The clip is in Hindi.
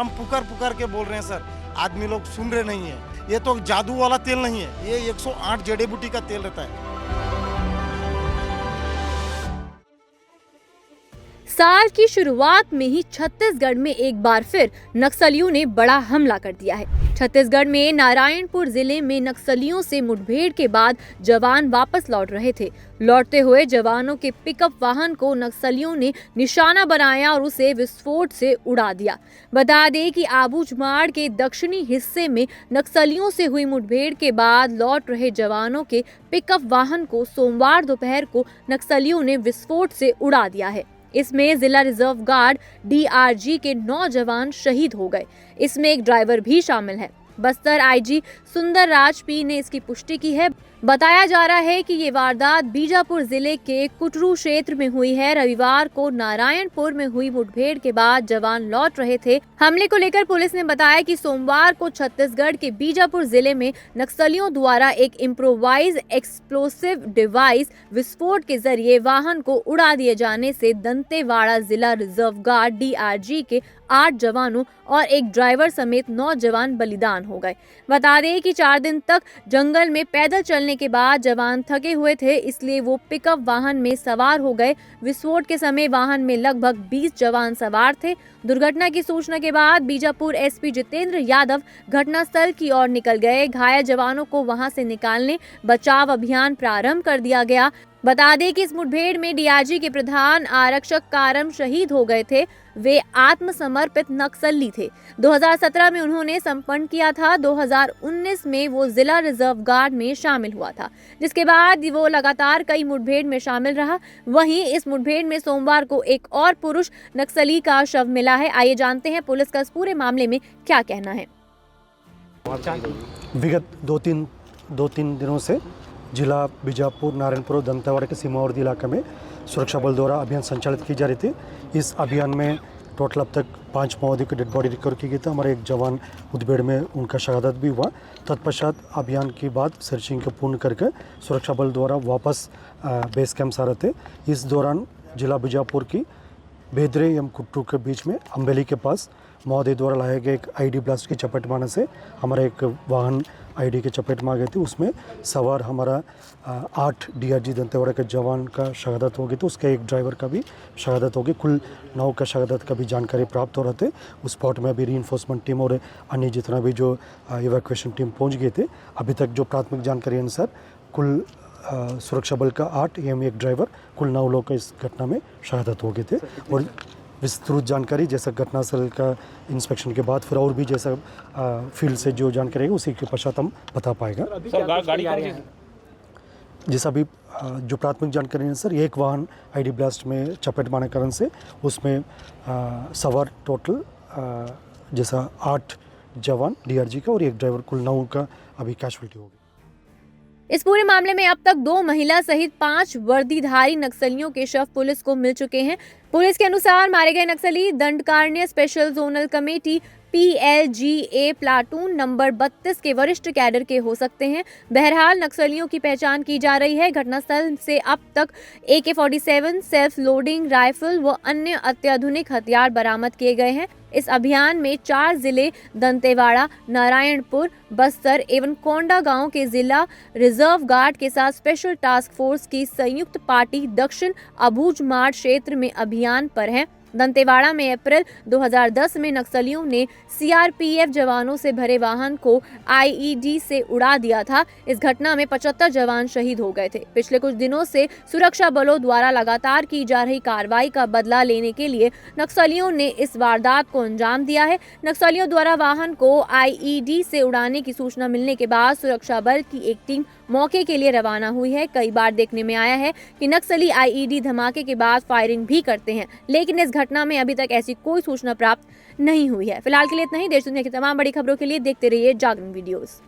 हम पुकार पुकार के बोल रहे हैं सर, आदमी लोग सुन रहे नहीं है। ये तो जादू वाला तेल नहीं है, ये 108 जड़ी बूटी का तेल रहता है। साल की शुरुआत में ही छत्तीसगढ़ में एक बार फिर नक्सलियों ने बड़ा हमला कर दिया है। छत्तीसगढ़ में नारायणपुर जिले में नक्सलियों से मुठभेड़ के बाद जवान वापस लौट रहे थे। लौटते हुए जवानों के पिकअप वाहन को नक्सलियों ने निशाना बनाया और उसे विस्फोट से उड़ा दिया। बता दें कि आबूझमाड़ के दक्षिणी हिस्से में नक्सलियों से हुई मुठभेड़ के बाद लौट रहे जवानों के पिकअप वाहन को सोमवार दोपहर को नक्सलियों ने विस्फोट से उड़ा दिया है। इसमें जिला रिजर्व गार्ड DRG के 9 जवान शहीद हो गए। इसमें एक ड्राइवर भी शामिल है। बस्तर IG सुंदरराज P ने इसकी पुष्टि की है। बताया जा रहा है कि ये वारदात बीजापुर जिले के कुटरू क्षेत्र में हुई है। रविवार को नारायणपुर में हुई मुठभेड़ के बाद जवान लौट रहे थे। हमले को लेकर पुलिस ने बताया कि सोमवार को छत्तीसगढ़ के बीजापुर जिले में नक्सलियों द्वारा एक इम्प्रोवाइज एक्सप्लोसिव डिवाइस विस्फोट के जरिए वाहन को उड़ा दिए जाने से दंतेवाड़ा जिला रिजर्व गार्ड DRG के 8 जवानों और एक ड्राइवर समेत 9 जवान बलिदान हो गए। बता दें कि 4 दिन तक जंगल में पैदल चलने के बाद जवान थके हुए थे, इसलिए वो पिकअप वाहन में सवार हो गए। विस्फोट के समय वाहन में लगभग 20 जवान सवार थे। दुर्घटना की सूचना के बाद बीजापुर SP जितेंद्र यादव घटनास्थल की ओर निकल गए। घायल जवानों को वहां से निकालने बचाव अभियान प्रारंभ कर दिया गया। बता दें कि इस मुठभेड़ में DRG के प्रधान आरक्षक कारम शहीद हो गए थे। वे आत्मसमर्पित नक्सली थे। 2017 में उन्होंने संपन्न किया था। 2019 में वो जिला रिजर्व गार्ड में शामिल हुआ था, जिसके बाद वो लगातार कई मुठभेड़ में शामिल रहा। वहीं इस मुठभेड़ में सोमवार को एक और पुरुष नक्सली का शव मिला है। आइए जानते हैं पुलिस का इस पूरे मामले में क्या कहना है। विगत दो तीन दिनों से जिला बीजापुर नारायणपुर और दंतेवाड़ा के सीमावर्ती इलाके में सुरक्षा बल द्वारा अभियान संचालित की जा रही थी। इस अभियान में टोटल अब तक 5 माओवादी की डेड बॉडी रिकवर की गई थी। हमारे एक जवान मुठभेड़ में उनका शहादत भी हुआ। तत्पश्चात अभियान के बाद सर्चिंग को पूर्ण करके सुरक्षा बल द्वारा वापस बेस कैंप आ रहे थे। इस दौरान जिला बीजापुर की बेदरे एवं कुट्टू के बीच में अम्बेली के पास माओवादी द्वारा लाए गए एक ID ब्लास्ट की चपेट में आने से हमारा एक वाहन ID के चपेट में आ गई थी। उसमें सवार हमारा 8 DRG दंतेवाड़ा के जवान का शहादत हो गई थी। उसके एक ड्राइवर का भी शहादत हो गई। कुल 9 का शहादत का भी जानकारी प्राप्त हो रहे थे। उस स्पॉट में अभी रीइंफोर्समेंट टीम और अन्य जितना भी जो इवैक्यूएशन टीम पहुंच गए थे। अभी तक जो प्राथमिक जानकारी अनुसार कुल सुरक्षा बल का 8 एवं एक ड्राइवर कुल 9 लोग का इस घटना में शहादत हो गए थे। और विस्तृत जानकारी जैसा घटनास्थल का इंस्पेक्शन के बाद फिर और भी जैसा फील्ड से जो जानकारी है उसी के पश्चात हम बता पाएगा। जैसा भी जो प्राथमिक जानकारी है सर, एक वाहन ID ब्लास्ट में चपेट मारने कारण से उसमें सवार टोटल जैसा 8 जवान DRG का और एक ड्राइवर कुल 9 का अभी कैजुअल्टी हो गई। इस पूरे मामले में अब तक 2 महिला सहित 5 वर्दीधारी नक्सलियों के शव पुलिस को मिल चुके हैं। पुलिस के अनुसार मारे गए नक्सली Dandakaranya special zonal committee PLGA platoon number 32 के वरिष्ठ कैडर के हो सकते हैं। बहरहाल नक्सलियों की पहचान की जा रही है। घटनास्थल से अब तक AK-47 सेल्फ लोडिंग राइफल व अन्य अत्याधुनिक हथियार बरामद किए गए हैं। इस अभियान में 4 जिले दंतेवाड़ा, नारायणपुर, बस्तर एवं कोंडागांव के जिला रिजर्व गार्ड के साथ स्पेशल टास्क फोर्स की संयुक्त पार्टी दक्षिण आबूझमाड़ क्षेत्र में अभियान पर है। दंतेवाड़ा में अप्रैल 2010 में नक्सलियों ने CRPF जवानों से भरे वाहन को IED से उड़ा दिया था। इस घटना में 75 जवान शहीद हो गए थे। पिछले कुछ दिनों से सुरक्षा बलों द्वारा लगातार की जा रही कार्रवाई का बदला लेने के लिए नक्सलियों ने इस वारदात को अंजाम दिया है। नक्सलियों द्वारा वाहन को IED से उड़ाने की सूचना मिलने के बाद सुरक्षा बल की एक टीम मौके के लिए रवाना हुई है। कई बार देखने में आया है कि नक्सली IED धमाके के बाद फायरिंग भी करते हैं, लेकिन इस घटना में अभी तक ऐसी कोई सूचना प्राप्त नहीं हुई है। फिलहाल के लिए इतना ही। देश दुनिया की तमाम बड़ी खबरों के लिए देखते रहिए जागरण वीडियोस।